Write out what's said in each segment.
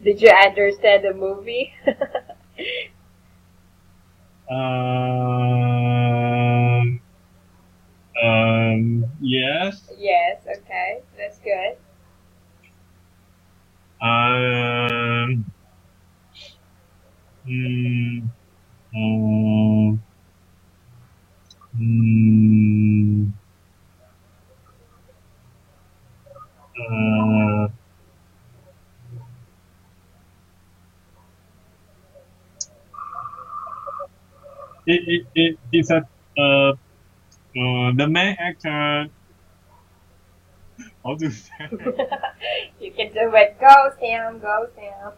Did you understand the movie? Yes. Yes, okay, that's good. Um, mm, mm, mm, uh, it's a the main actor. How to say? You can do it. Go, Sam. Go, Sam.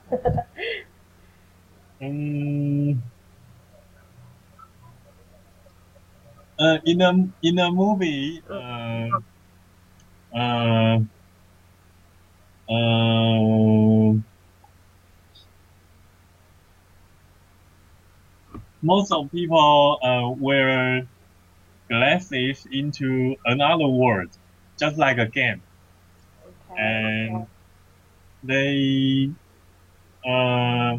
Um, in a movie, uh, uh, most of people wear glasses into another world, just like a game, Okay, okay. and they uh,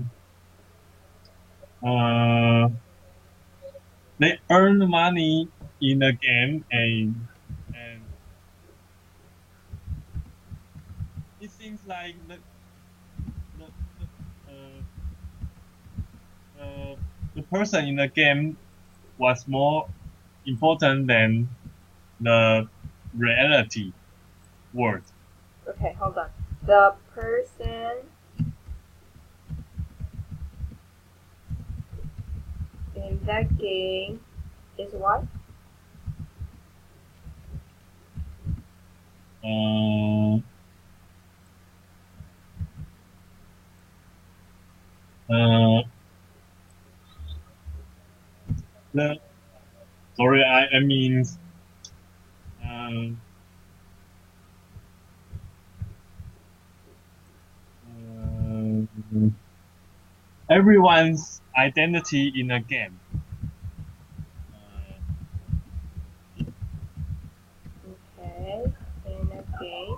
uh, they earn money in the game, and it seems like the, uh, the person in the game was more important than the reality world. Okay, hold on. The person in that game is what? Uh, uh, the, sorry, I mean, um, uh, everyone's identity in a game. Uh, Okay, in a game.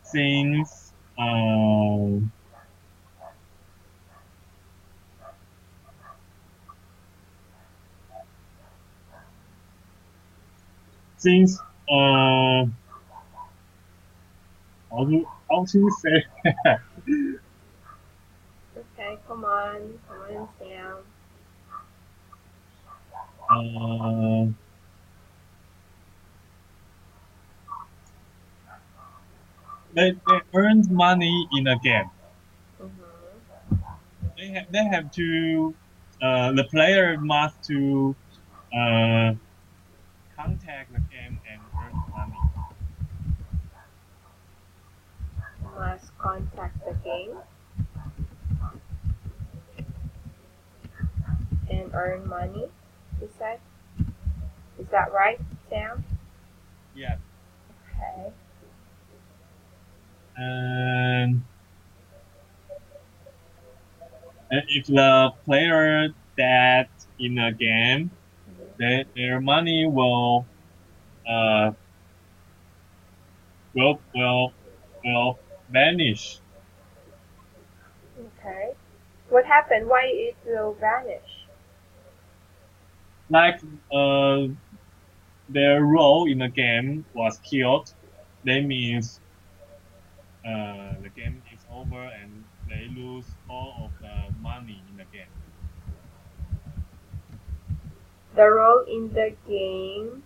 since since how to say Okay, come on, Sam. uh, they earned money in a game. Mm-hmm. They have to the player must to uh, contact the game and earn money. Must contact the game and earn money. You said? Is that right, Sam? Yeah, Okay. and if the player that in a game, their money uh will vanish. Okay. What happened? Why it will vanish? Like uh their role in the game was killed. That means the game is over and they lose all of the money in the game. The role in the game.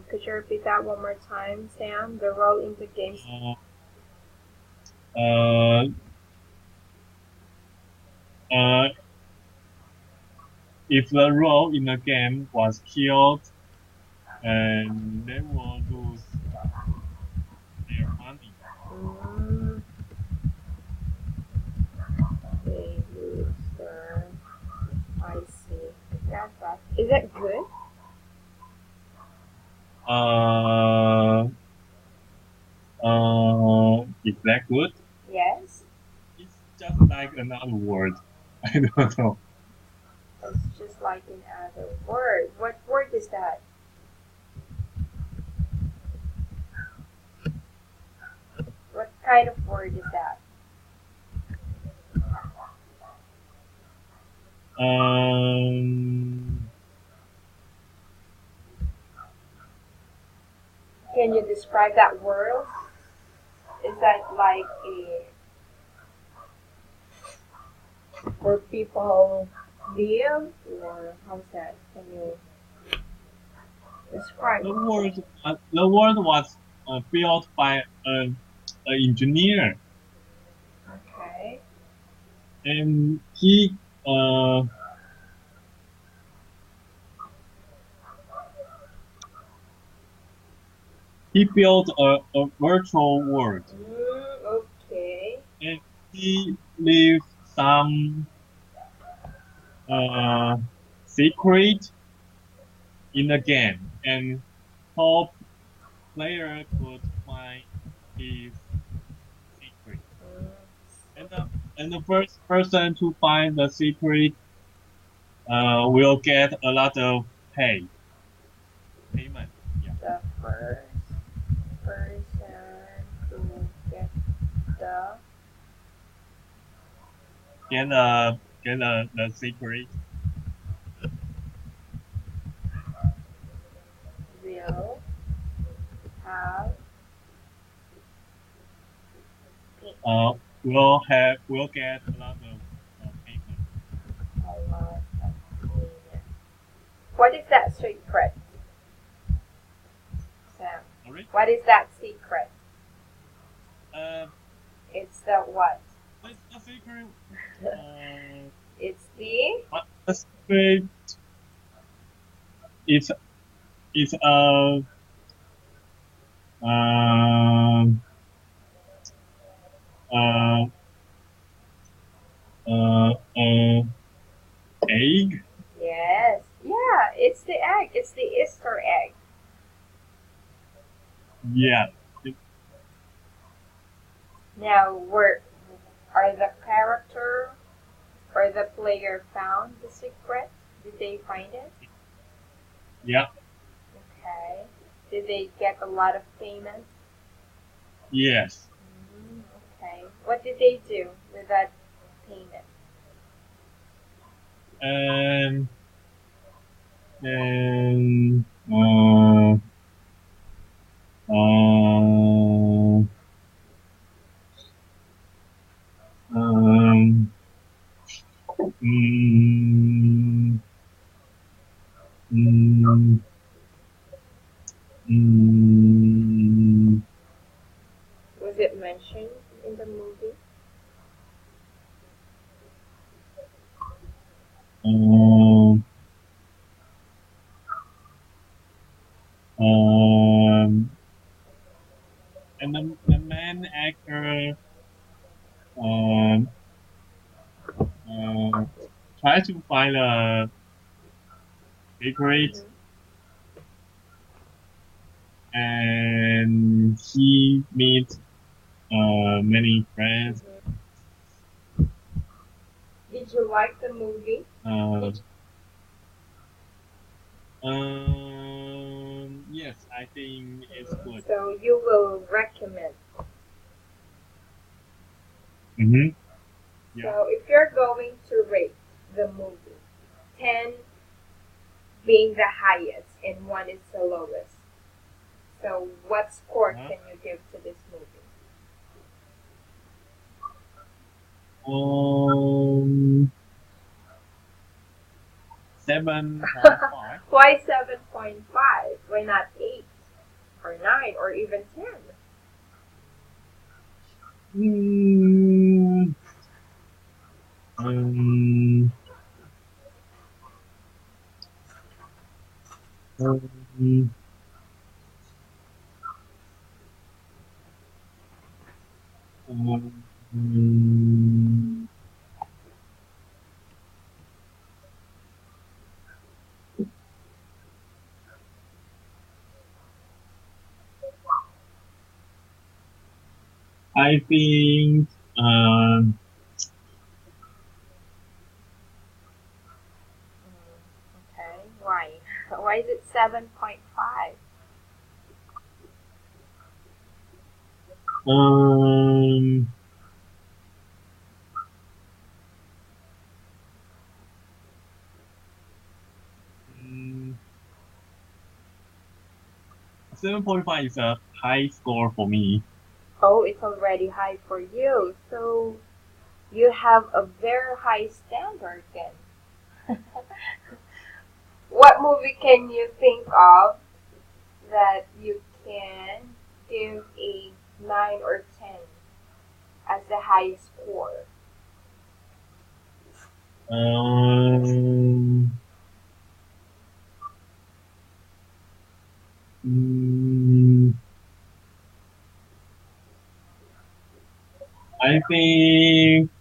Could you repeat that one more time, Sam? The role in the game. Uh, uh, uh, if the role in the game was killed, and they will lose their money. Mm, they lose their. I see. Got that. Is it good? Uh, is that good? Yes. It's just like another word. I don't know. It's just like in other word. What word is that? What kind of word is that? Um, Can you describe that word? Is that like a where people live, or how's that? Can you describe? the word was built by an engineer, Okay. and uh, he built a virtual world, Okay. and he left some uh, secret in the game, and hope player could find his secret. Mm, And the first person to find the secret will get a lot of payment. Yeah, the first person to get the get the secret. will have Uh, will get a lot of payment. a lot of payment. What is that secret, Sam? Sorry. What is that secret? Uh, It's the what? what's the secret? It's the What the secret? It's it's um uh egg. yes, yeah, it's the egg. It's the Easter egg. Yeah. It, Now, where are the character or the player found the secret? Did they find it? yeah. Okay. Did they get a lot of payment? Yes. Okay. What did they do with that payment? And and uh uh um mm, mm, mm, Was it mentioned in the movie? um um and the main actor um uh try to find a secret, Mm-hmm. and he meets many friends. Mm-hmm. Did you like the movie? Uh, yes, I think it's good. So you will recommend. Mm-hmm. Yeah. So if you're going to rate the movie, 10 being the highest and 1 is the lowest. So what score Uh-huh. can you give to this movie? Um, 7.5. Why 7.5? Why not 8 or 9 or even 10? Mm, um, um, um, I think um Why is it 7.5? Um, mm, 7.5 is a high score for me. Oh, it's already high for you. So you have a very high standard then. What movie can you think of that you can give a 9 or 10 as the highest score? Um, mm, I think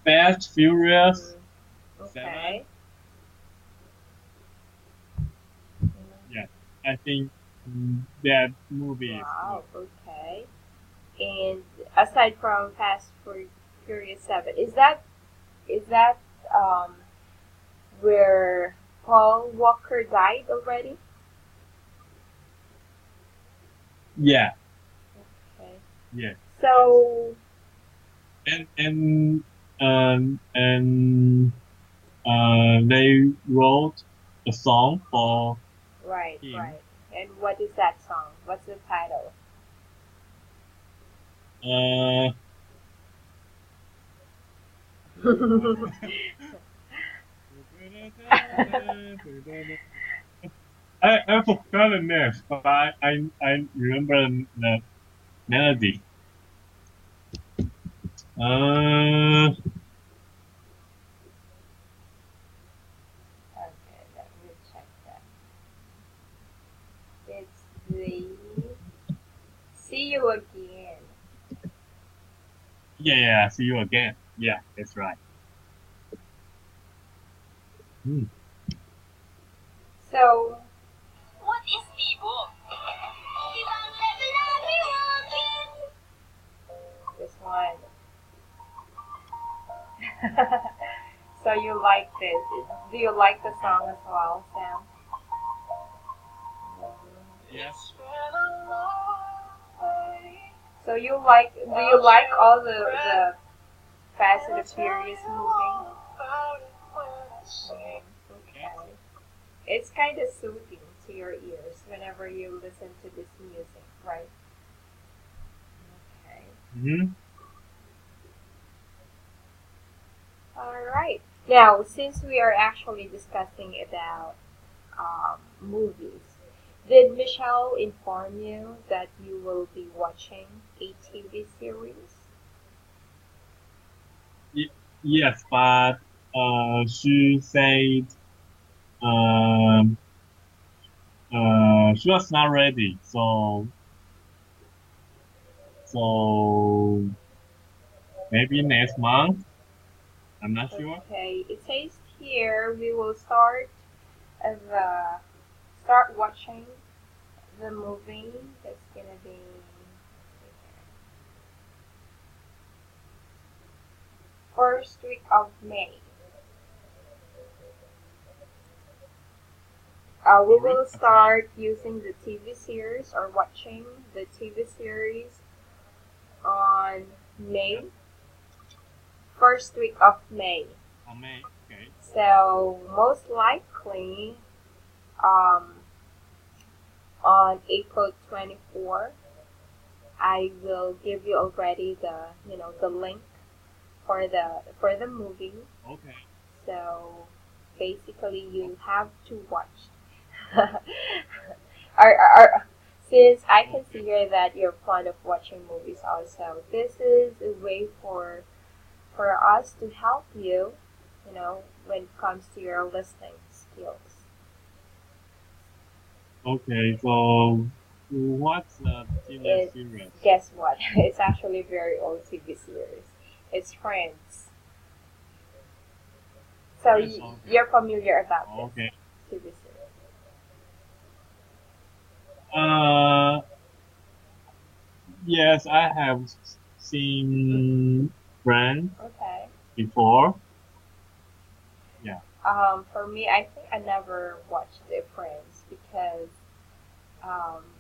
Fast Furious Mm-hmm. 7. Okay. Mm. Yeah, I think that movie is good. Wow, okay. And aside from Furious 7, is that um where Paul Walker died already? Yeah, Okay. yeah, So and and they wrote a song for right, him. right. And what is that song? What's the title? Uh, what? I forgot the name, but I remember the melody. Uh, Okay, let me check that. It's the See You Again. yeah, yeah. See you again. Yeah, that's right. Hmm. So What is Bibo? this one. So you like this? Do you like the Okay. song as well, Sam? Yes. So do you like all the Fast and the Furious movie? Yes. Okay. It's kind of soothing to your ears whenever you listen to this music, right? Okay. Hmm. All right. Now, since we are actually discussing about movies, did Michelle inform you that you will be watching a TV series? Yes, but she said um she was not ready. So maybe next month. I'm not sure. Okay. It says here we will start watching the movie. That's gonna be first week of May. We Sorry. will Okay. start using the TV series or watching the TV series on Yeah. May, first week of May. On May. Okay. So most likely um, on April 24, I will give you already the link for the movie. Okay. So basically, you have to watch. are, since I can see Okay. here that you're fond of watching movies also, this is a way for us to help you, when it comes to your listening skills. Okay. So what's the TV It's series? Guess what? It's actually a very old TV series. It's Friends. So Yes. Okay. you're familiar about this Okay. TV series. Uh, yes, I have Mm-hmm. seen Friends Okay. before. Yeah. For me, I think I never watched the Friends because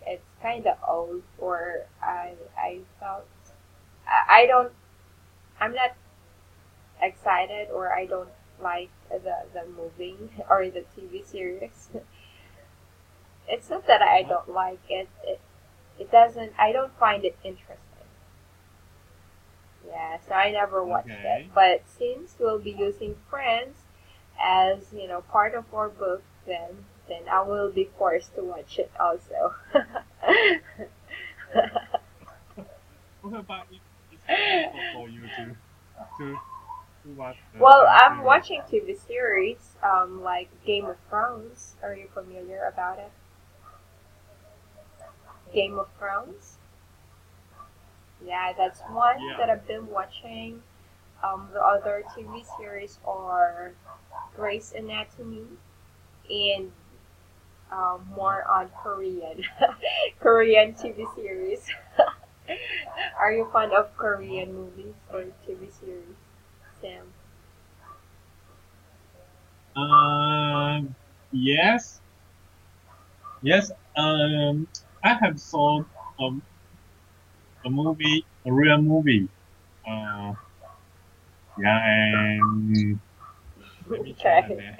it's kind of old, or I felt I don't I'm not excited, or I don't like the movie or the TV series. It's not that I Uh-huh. don't like it. It doesn't. I don't find it interesting. Yeah, so I never watched it. Okay. But since we'll be using Friends as part of our book, then I will be forced to watch it also. Well, but it's not difficult for you to to watch the Well, TV I'm series. watching TV series like Game of Thrones. Are you familiar about it? Game of Thrones. Yeah, that's one Yeah. that I've been watching. The other TV series are Grey's Anatomy and Uh-huh. more on Korean Korean TV series. Are you fond of Uh-huh. Korean movies or TV series, Sam? Um. Yes. Yes. I have saw um a movie, a real movie. Uh. Yeah. And let me check the Okay. name.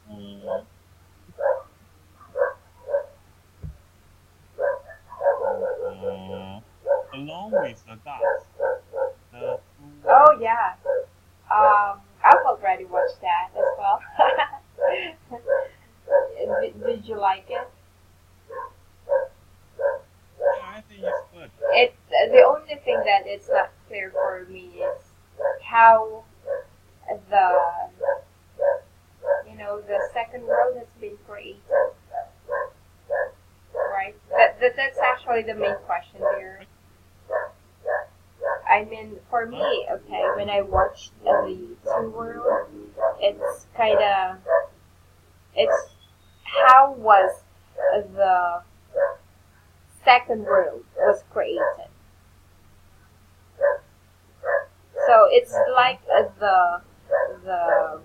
Uh. Uh. Along with the Gods. The two Oh worlds. yeah. I've already watched that as well. Did you like it? Yeah, I think it's good. It's the only thing that it's not clear for me is how the the second world has been created, right? That's actually the main question there. Right? I mean, for Huh? me, okay, when I watched the two world, it's kind of it's how was the second world was created. So it's Uh-huh. like the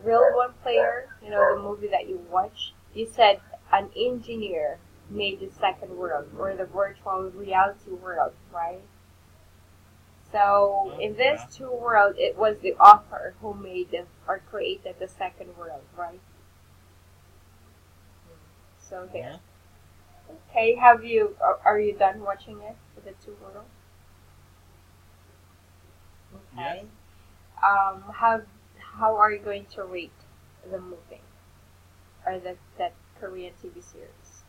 real one player, the movie that you watch. You said an engineer made the second world or the virtual reality world, right? So Uh-huh. in this Yeah. two world, it was the author who made or created the second world, right? So there. Uh-huh. Okay, are you done watching it for the two world? Yes. Okay. How are you going to rate the movie or that Korean TV series?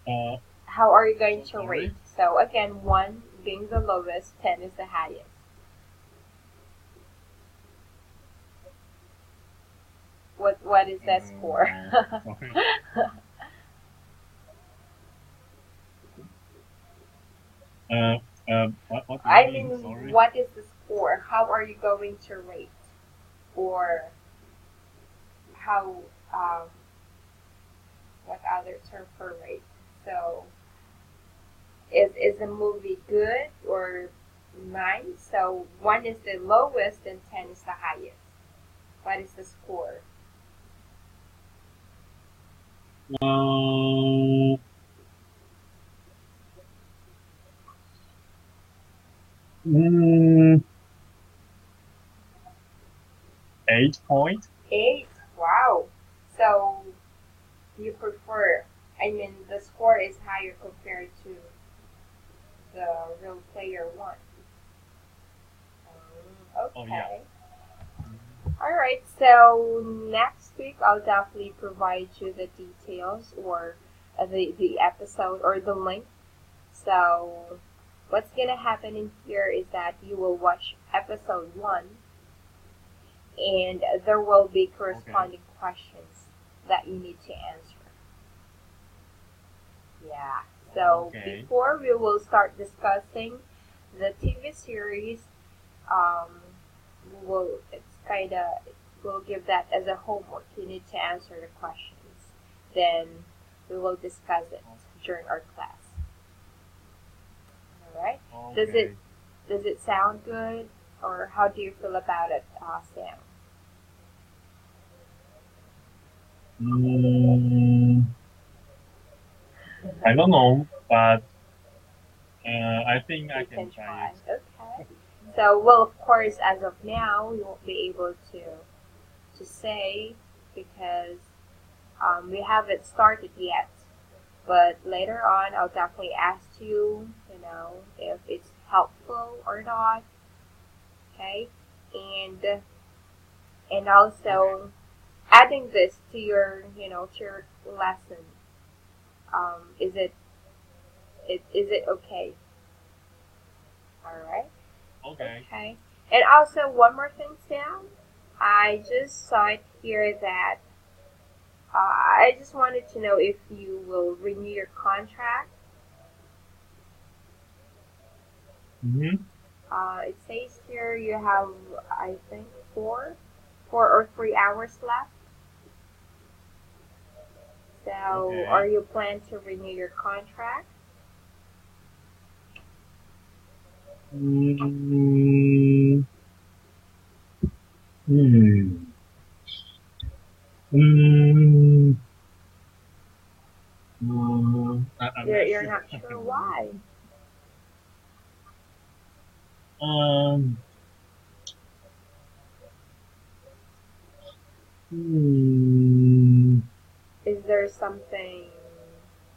Uh. How are you going So to rate? sorry. So again, one being the lowest, 10 is the highest. What is that score? Sorry. Uh. What do you I mean? mean, Sorry. what is the score? How are you going to rate? Or how, um, what other term for rate? So, is the movie good or nice? So, 1 is the lowest and 10 is the highest. What is the score? Uh. Mm, 8 point. 8. Wow. So, you prefer, I mean, the score is higher compared to the real player one. Oh yeah. Okay. Mhm. All right. So next week, I'll definitely provide you the details or the episode or the link. So what's gonna happen in here is that you will watch episode one, and there will be Okay. corresponding questions that you need to answer. Yeah. So Okay. before we will start discussing the TV series, um, will it's kind of we'll give that as a homework. You need to answer the questions. Then we will discuss it Oh, during our class. All right. Does it Okay. does it sound good, or how do you feel about it, Sam? Mm, I don't know, but I think I We can can try try. it. Okay. So, well, of course, as of now, you won't be able to say because we haven't started yet. But later on, I'll definitely ask you, if it's helpful or not. Okay, and and Okay. also adding this to your lesson. Is it okay? All right. Okay. Okay. And also one more thing, Sam. I just saw it here that I just wanted to know if you will renew your contract. Mm-hmm. It says here you have, I think, 4 or 3 hours left. So, are Okay. you plan to renew your contract? Mm, hmm. Mm, I'm not You're sure not at the sure moment. why. Um, hmm, Is there something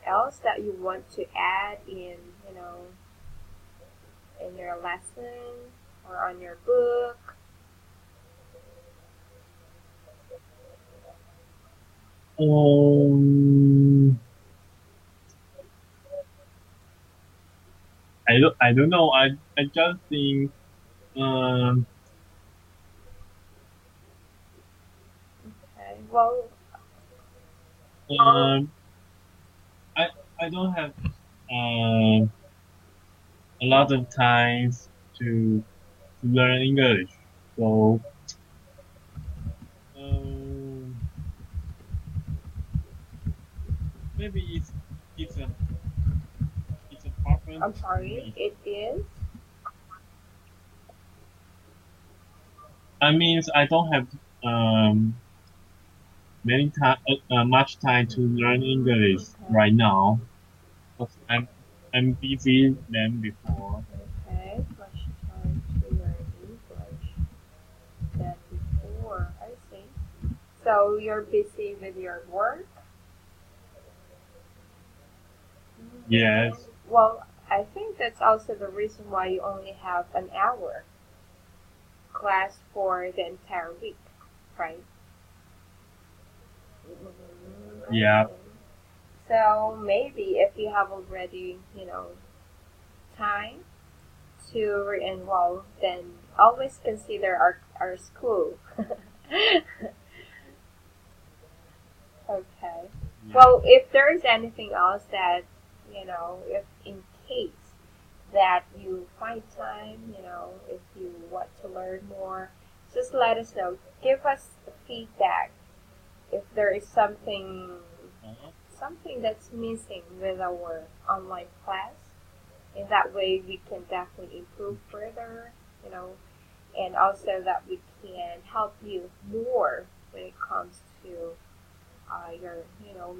else that you want to add you know, in your lesson or on your book? um, I don't know. I just think, um, Okay. Well, um, I, I don't have, um, a lot of times to learn English. So, um, maybe it's a it's a problem I'm to sorry. me. It is. I mean, I don't have much time to learn English Okay. right now because I'm busy than before. Okay. Much time to learn English than before. I see. So you're busy with your work. Yes. Well, I think that's also the reason why you only have an hour class for the entire week, right? I Yeah. see. So maybe if you have already, time to re-enroll, then always consider our school. Okay. Yeah. Well, if there is anything else that, if in case that you find time, if you want to learn more, just let us know. Give us feedback if there is Uh-huh. something that's missing with our online class. In that way, we can definitely improve further, you know, and also that we can help you more when it comes to your,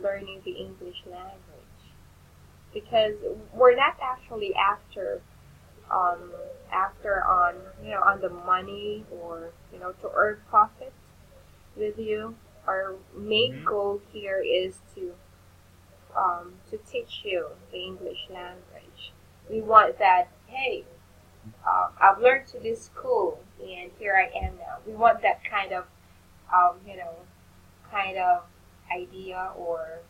learning the English language. Because we're not actually um, after on the money or to earn profit with you. Our main Mm-hmm. goal here is to teach you the English language. We want that. Hey, I've learned to this school, and here I am now. We want that um, you know, kind of idea, or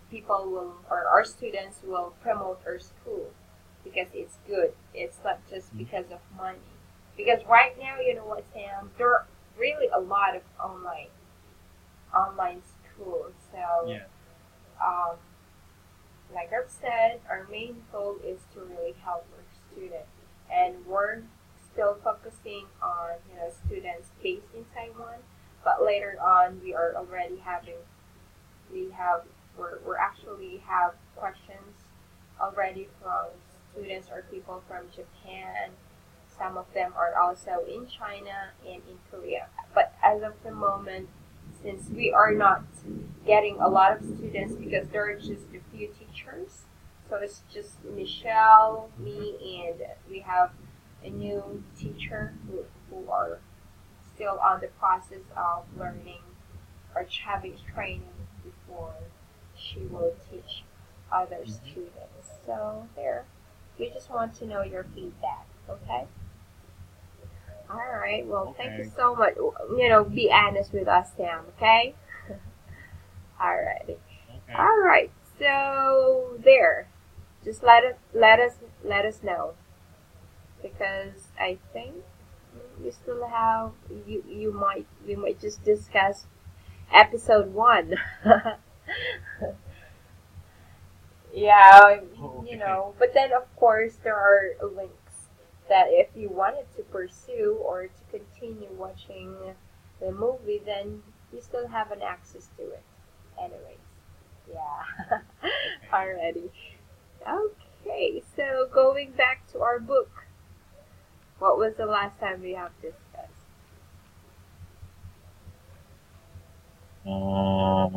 people will, or our students will promote our school because it's good. It's not just Mm-hmm. because of money. Because right now, you know what, Sam, there are really a lot of online schools. So, Yeah. um, like I've said, our main goal is to really help our students, and we're still focusing on students based in Taiwan. But later on, we are already having we have we're actually have questions already from students or people from Japan. Some of them are also in China and in Korea. But as of the moment, since we are not getting a lot of students because there are just a few teachers, so it's just Michelle, me, and we have a new teacher who are still on the process of learning or having training before she will teach other students. So there, we just want to know your feedback, okay? All right. Well, thank you Okay. so much. Be honest with us, Sam. Okay. All right. Okay. All right. So there, just let us know because I think we still have we might just discuss episode 1. Yeah, Okay. but then of course there are links that if you wanted to pursue or to continue watching the movie, then you still have an access to it. Anyways, yeah. Okay. Alrighty. Okay, so going back to our book, what was the last time we have discussed? Um,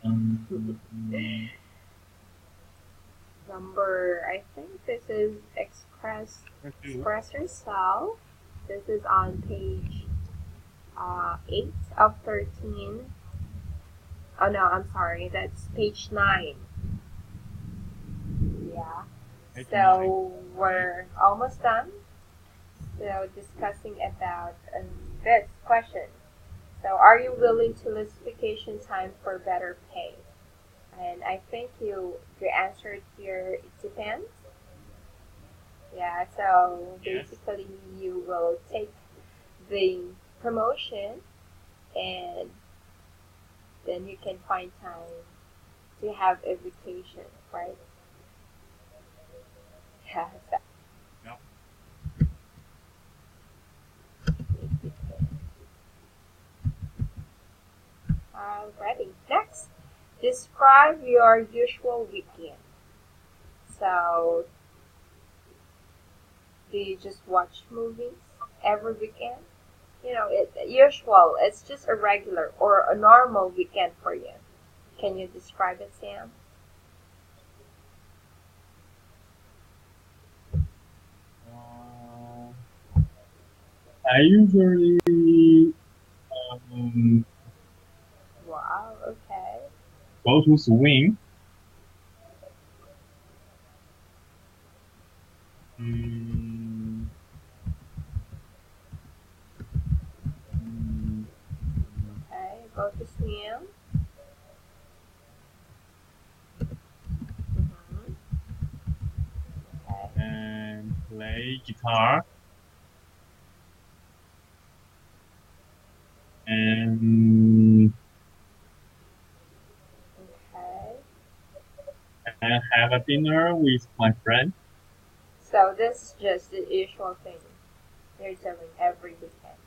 um, Number, I think this is let's do. Express Yourself. This is on page 8 of 13. Oh no, I'm sorry, that's page 9. Yeah. Page 9. So Okay. we're almost done. So discussing about this question. So are you willing to lose vacation time for better pay? And I think you answered here it depends. Yeah, so Yes. basically you will take the promotion and then you can find time to have a vacation, right? Yeah, so Yep. it depends. Alrighty. Next, describe your usual weekend. So, do you just watch movies every weekend? Usual. It's just a regular or a normal weekend for you. Can you describe it, Sam? Uh, I usually um, Wow. Okay. go to swim. Mm, mm, Okay. Go to swim. Mm-hmm. Okay. and play guitar and Okay. have a dinner with my friend. So this is just the usual thing you're doing every weekend.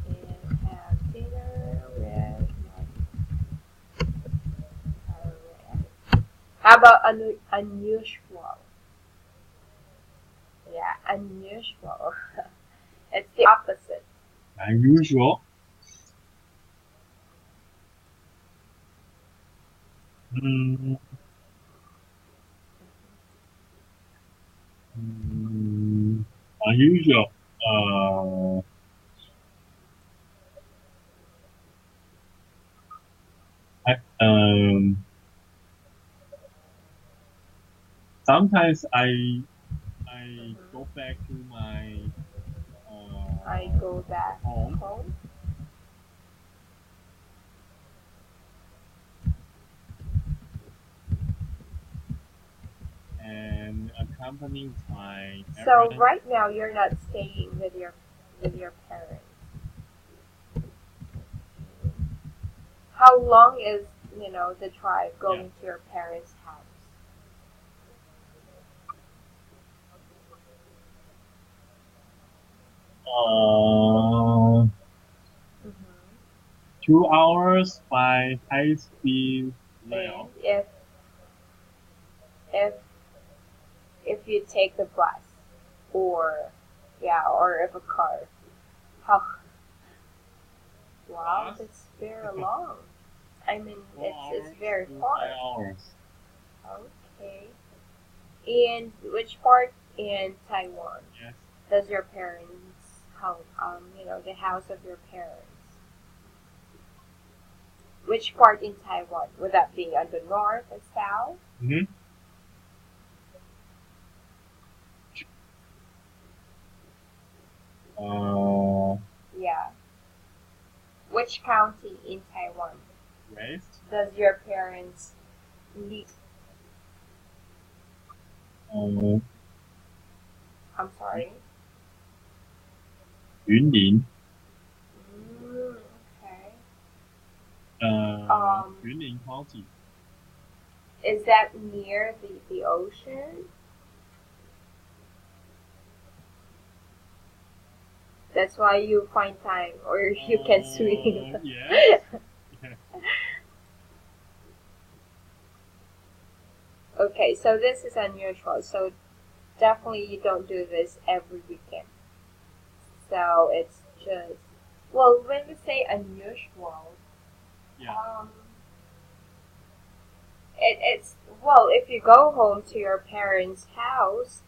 And have dinner with my friend. How about unusual? Yeah, unusual. It's the opposite. Unusual. Mm, mm, unusual. Uh, I, sometimes I Mm-hmm. go back to my I go back home home. and accompany my So parents. right now you're not staying with your parents. How long is the drive Yeah. going to your parents' house? Uh, Mm-hmm. 2 hours by high speed And rail. if if you take the bus, or yeah, or if a car, how wow, Bus, that's very long. I mean, four it's hours very to far. 5 hours. Okay. And which part in Taiwan Yes. does your parents house? The house of your parents. Which part in Taiwan? Would that be on the north or south? Mm-hmm. Uh, Yeah. Which county in Taiwan West. does your parents live? Uh, I'm sorry. Yunlin. Okay. Yunlin County. Is that near the ocean? That's why you find time, or you can swim. Yes. Yes. Okay, so this is unusual. So definitely you don't do this every weekend. So it's just, well, when we say unusual, Yeah. um, it's well, if you go home to your parents' house,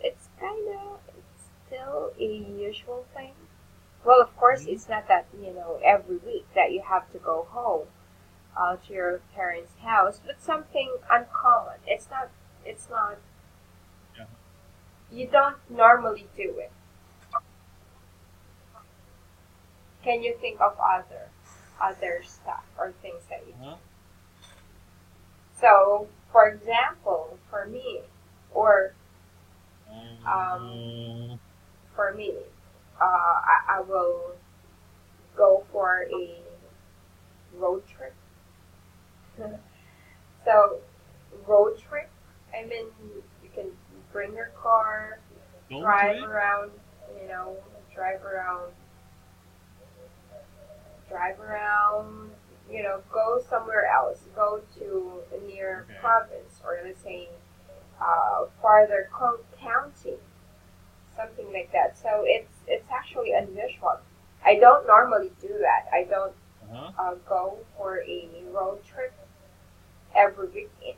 it's kind of it's still a usual thing. Well, of course, Mm-hmm. it's not that every week that you have to go home to your parents' house, but something uncommon. It's not. It's not. Yeah. You don't normally do it. Can you think of other stuff or things that you do? Uh-huh. So, for example, for me, or um, Uh, for me, I will go for a road trip. So, road trip. I mean, you can bring your car, road drive trip. around. You know, drive around, drive around. Go somewhere else. Go to a near Okay. province, or let's say farther county, something like that. So it's actually unusual. I don't normally do that. I don't Uh-huh. go for a road trip every weekend.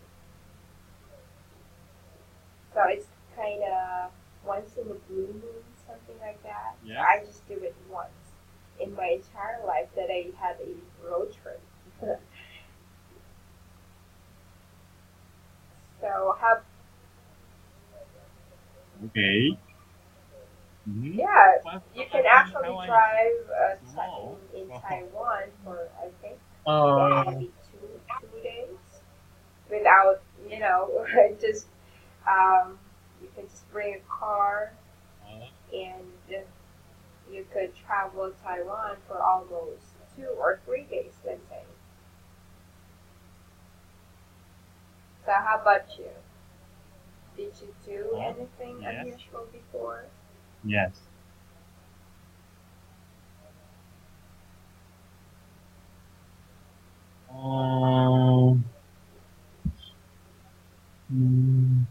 So it's kind of once in a blue moon, something like that. So Yes. I just do it once in my entire life that I had a road trip. So have Okay. Mm-hmm. yeah, you I can think actually Taiwan is drive small. in So, Taiwan for I think uh, maybe two days without just you can just bring a car uh, and you could travel Taiwan for almost 2 or 3 days, let's say. So how about you? Did you do anything yes. unusual before? Yes. Um, mm,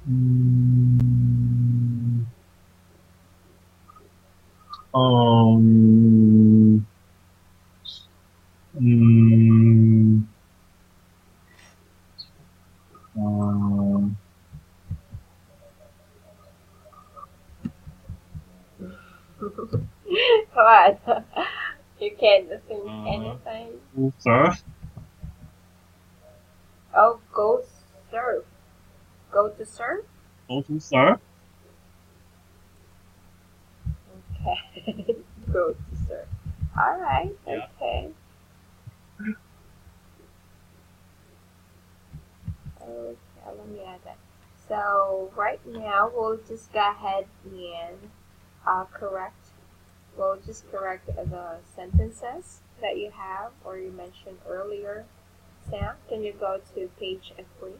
mm, um, mm, um, What? You can't think uh, anything? to surf. Oh, go surf. Go to surf? Go to surf. Okay. Go to surf. Alright, Yeah. okay. Okay, let me add that. So right now we'll just go ahead and correct We'll just correct the sentences that you have or you mentioned earlier. Sam, can you go to page 3?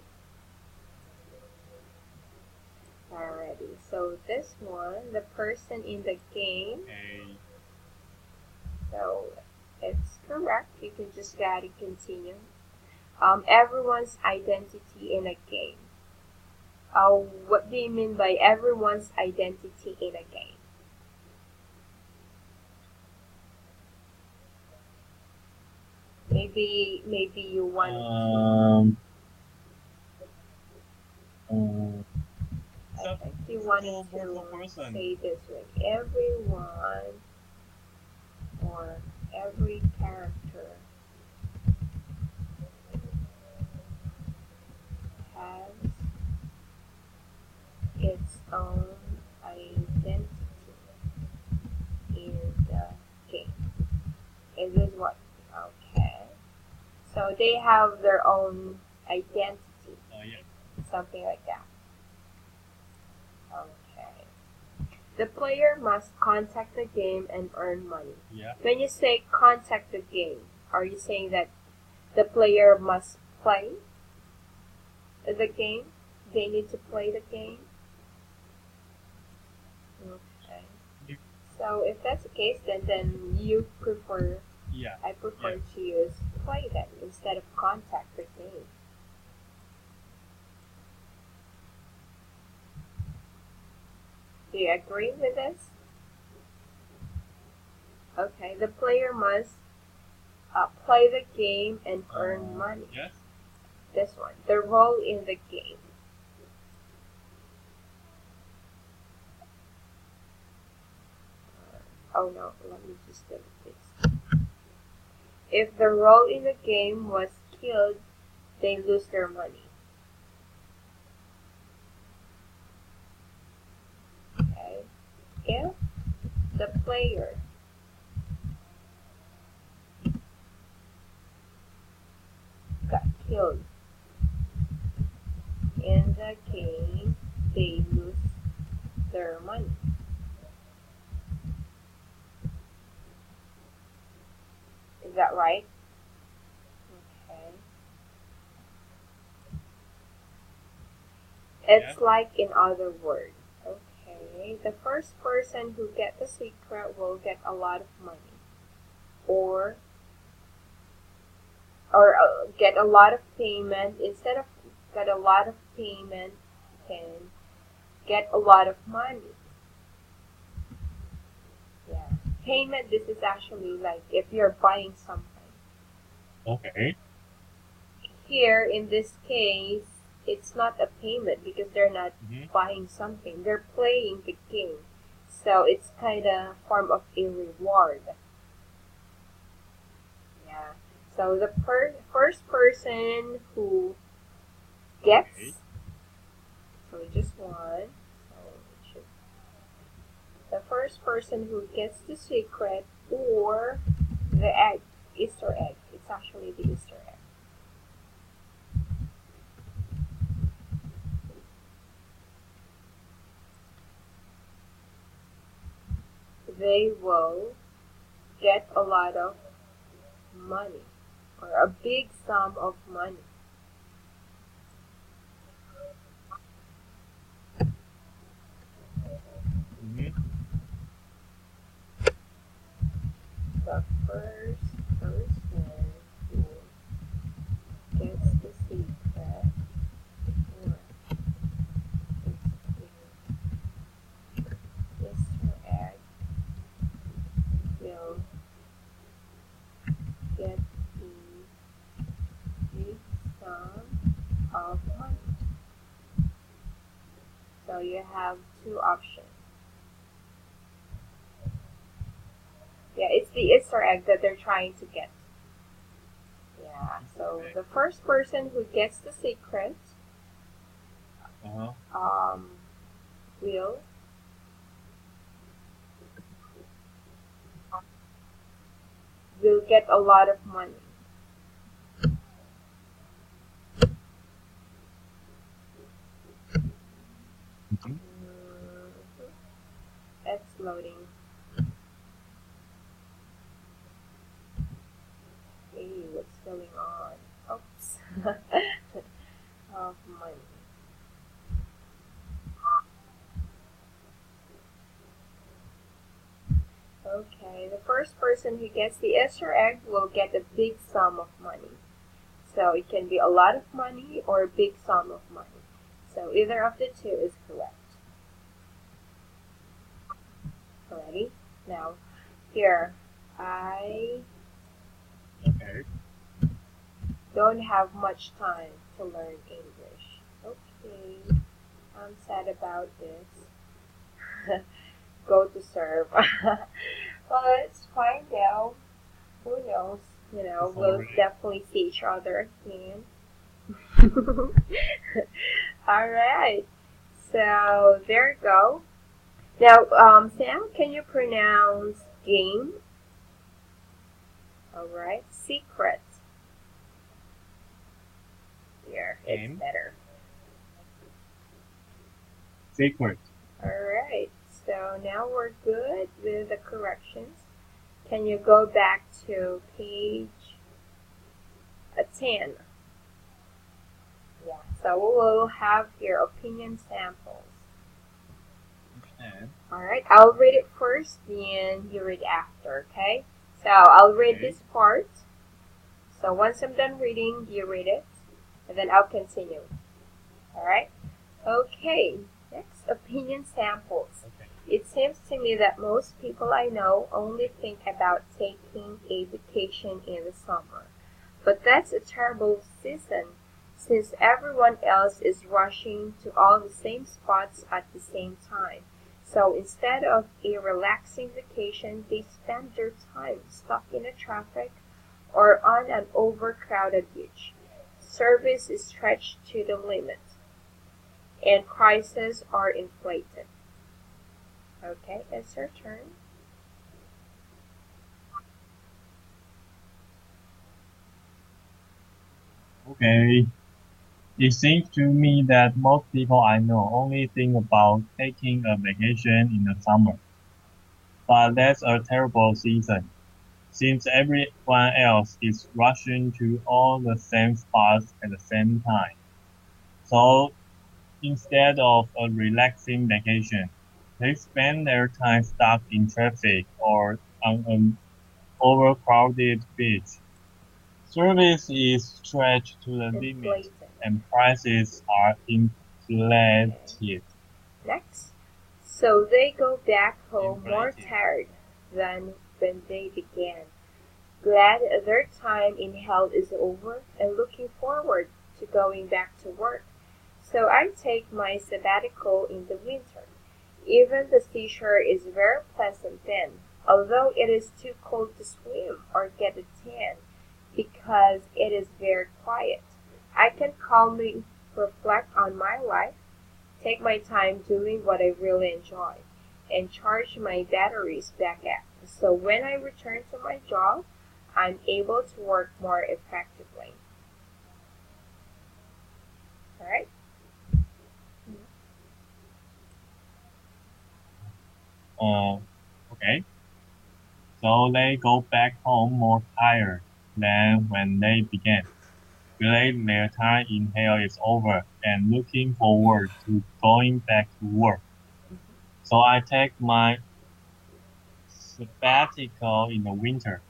Alrighty. So this one, the person in the game. Okay. So it's correct. You can just gotta continue. Everyone's identity in a game. What do you mean by everyone's identity in a game? Maybe you want I think you wanted to say this way. Everyone or every character has its own identity in the game. Is this what? Okay. So they have their own identity. Yeah. Something like that. Okay. The player must contact the game and earn money. Yeah. When you say contact the game, are you saying that the player must play the game? They need to play the game? Okay. So if that's the case, then you prefer, I prefer to use play then instead of contact the game. Do you agree with this? Okay, the player must play the game and earn money. Yes. This one, the role in the game. Oh no, let me just delete this. If the role in the game was killed, they lose their money. Okay. If the player got killed in the game, they lose their money. Is that right? Okay. It's like in other words. Okay. The first person who gets the secret will get a lot of money. Or get a lot of payment. Instead of get a lot of payment, can get a lot of money. Yeah. Payment, this is actually like if you're buying something. Okay. Here, in this case, it's not a payment because they're not buying something. They're playing the game. So it's kind of form of a reward. Yeah. So the first person who gets, so just one. So the first person who gets the secret or the egg, Easter egg. It's actually the Easter egg. They will get a lot of money or a big sum of money. The first person who gets the secret or Easter egg will get the big sum of money. So you have two options. Yeah, it's the Easter egg that they're trying to get. Yeah, so the first person who gets the secret will get a lot of money. It's loading. types of money. Okay, the first person who gets the Easter egg will get a big sum of money. So it can be a lot of money or a big sum of money. So either of the two is correct. Alrighty? Now, here, I Okay. don't have much time to learn English. Okay, I'm sad about this. Go to serve. Well, it's fine now. Who knows? We'll Sorry. definitely see each other again. Alright, so there you go. Now, Sam, can you pronounce game? Alright, secret. Here, it's Game. better. Secret. Alright, so now we're good with the corrections. Can you go back to page 10? Yeah, so we'll have here opinion samples. Okay. Alright, I'll read it first, then you read after, okay? So I'll read Okay. this part. So once I'm done reading, you read it, and then I'll continue. Alright? Okay, next, opinion samples. Okay. It seems to me that most people I know only think about taking a vacation in the summer. But that's a terrible season, since everyone else is rushing to all the same spots at the same time. So instead of a relaxing vacation, they spend their time stuck in the traffic or on an overcrowded beach. Service is stretched to the limit, and prices are inflated. Okay, it's your turn. Okay. It seems to me that most people I know only think about taking a vacation in the summer. But that's a terrible season, since everyone else is rushing to all the same spots at the same time. So instead of a relaxing vacation, they spend their time stuck in traffic or on an overcrowded beach. Service is stretched to the limit, Inflated. and prices are Okay. inflated. Next. So they go back home more Inflated. tired than when they began, glad their time in hell is over and looking forward to going back to work. So I take my sabbatical in the winter. Even the seashore is very pleasant then, although it is too cold to swim or get a tan, because it is very quiet. I can calmly reflect on my life, take my time doing what I really enjoy, and charge my batteries back up. So when I return to my job, I'm able to work more effectively. Alright? Okay. So they go back home more tired than when they began. Glad their time in hell is over and looking forward to going back to work. So I take my sabbatical in the winter.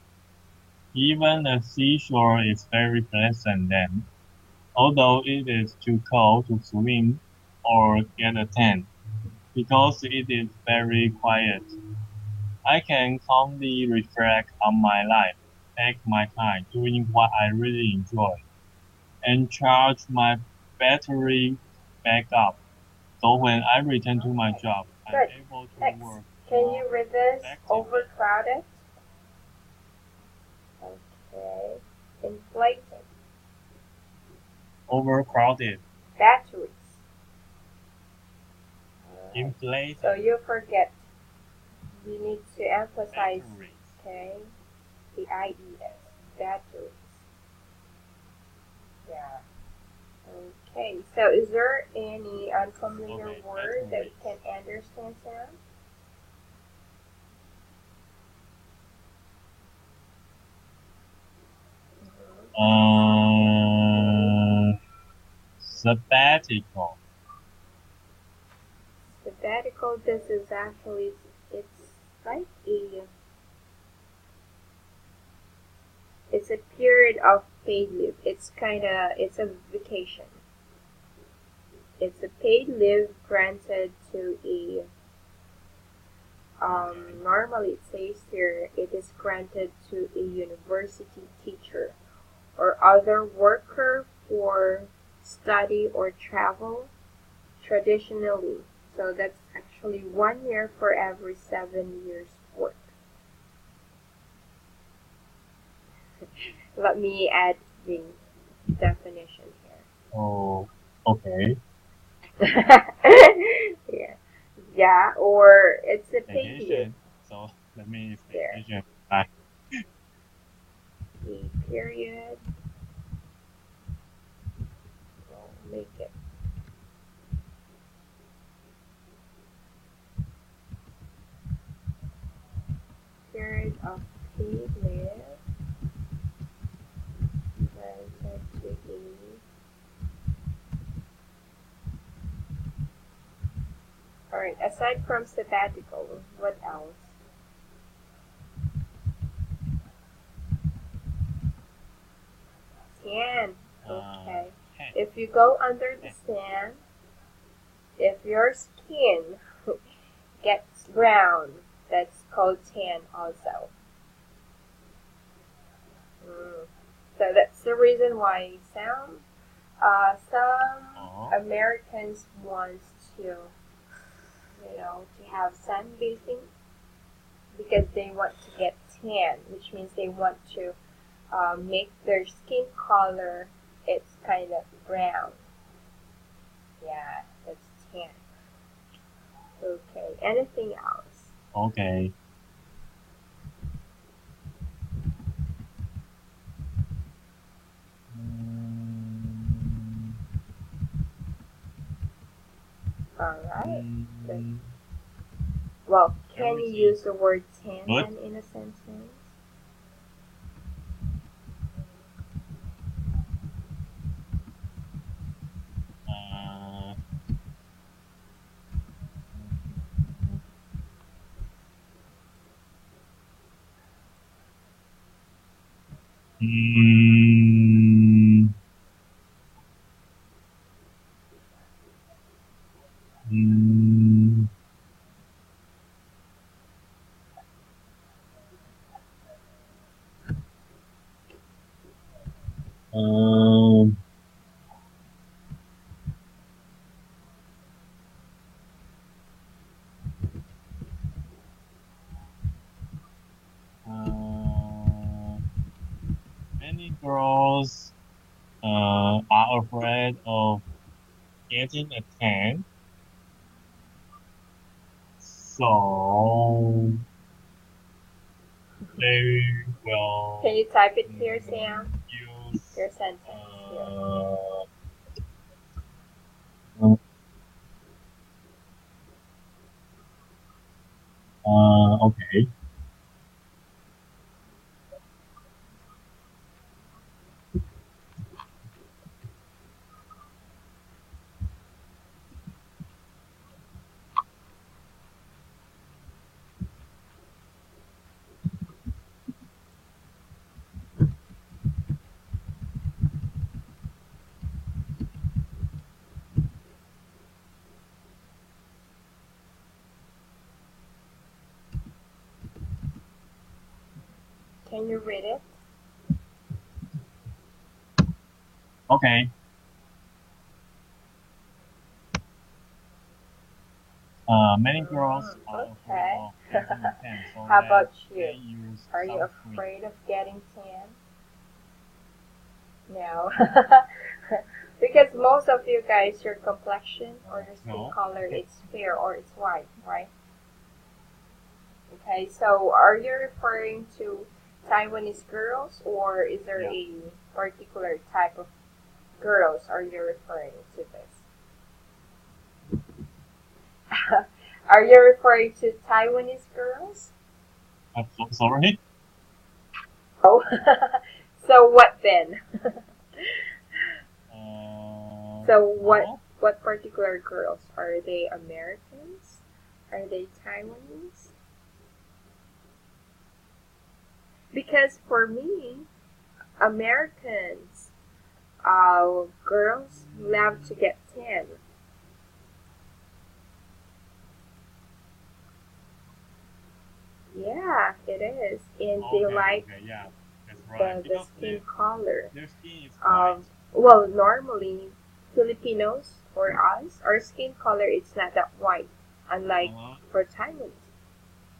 Even the seashore is very pleasant then, although it is too cold to swim or get a tan, because it is very quiet. I can calmly reflect on my life, take my time doing what I really enjoy, and charge my battery back up. So when I return to my Okay. job, I'm Good. able to Next. work Can more you read this? effectively. Overcrowded. Okay. Inflated. Overcrowded, Batteries. Alright. So inflated, you forget. You need to emphasize, batteries, okay, the IES. Batteries. Yeah. Okay. So is there any unfamiliar okay, word that we batteries. can understand, Sam? Mhm. Sabbatical. Sabbatical, this is actually, it's like it's a period of paid leave. It's a vacation. It's a paid leave granted to a, normally it says here, it is granted to a university teacher or other worker for study or travel traditionally. So that's actually 1 year for every 7 years work. Let me add the definition Oh, okay. here. Yeah. Yeah, or it's a paid leave. Vacation. So that means There. vacation. Bye. The period. We'll make it. Period of paid leave granted to a, alright, aside from sabbatical, what else? Tan. Okay. Tan. If you go under the sun, if your skin gets brown, that's called tan also. So that's the reason why some Americans want to, to have sunbathing because they want to get tan, which means they want to make their skin color, it's kind of brown. Yeah, that's tan. Okay, anything else? Okay. Alright. Well, can you use the word tan Good. then in a sentence? Many girls are afraid of getting a tan, so they will Can you type it here, Sam? use Your sentence here. Okay. Can you read it? Okay. Many girls are afraid of getting tan, so How about they you? use Are you sunscreen. afraid of getting tan? No. Because most of you guys, your complexion or your skin color, it's fair or it's white, right? Okay, so are you referring to Taiwanese girls or is there a particular type of girls are you referring to this? Are you referring to Taiwanese girls? I'm so sorry. Oh, so what then? So Oh, what particular girls? Are they Americans? Are they Taiwanese? Because for me, Americans, girls love to get tan. Yeah, it is, and they okay, like okay, yeah, that's right. the Because skin color. their skin is white. Um, well, normally Filipinos or us, our skin color is not that white. Unlike Uh-huh. for Taiwanese,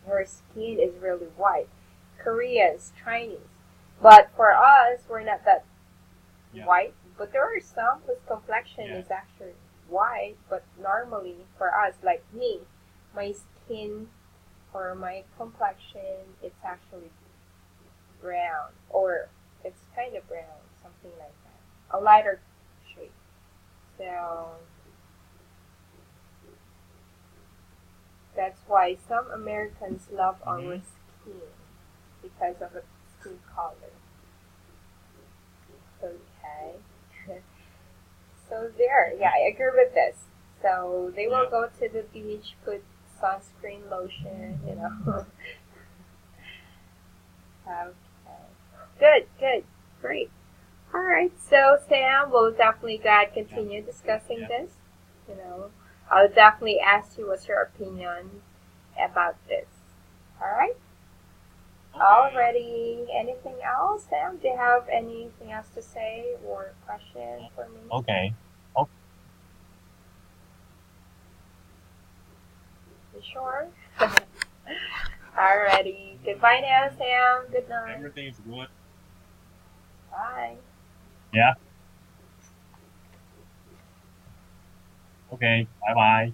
her skin is really white. Koreans, Chinese, but for us, we're not that Yeah, white. But there are some whose complexion yes. is actually white. But normally for us, like me, my skin or my complexion, it's actually brown or it's kind of brown, something like that. A lighter shade. So that's why some Americans love our Mm-hmm. skin because of the skin color. Okay. So there, yeah, Okay. I agree with this. So they will Yeah. go to the beach, put sunscreen lotion, you know. Okay. Good, good, great. All right, so Sam, we'll definitely God Yeah. continue discussing Yeah. this. You know, I'll definitely ask you what's your opinion about this. All right. Okay. Already. Anything else, Sam? Do you have anything else to say or question for me? Okay. Oh, You sure? Alrighty. Goodbye now, Sam. Good night. everything is good. Bye. Yeah. Okay. Bye bye.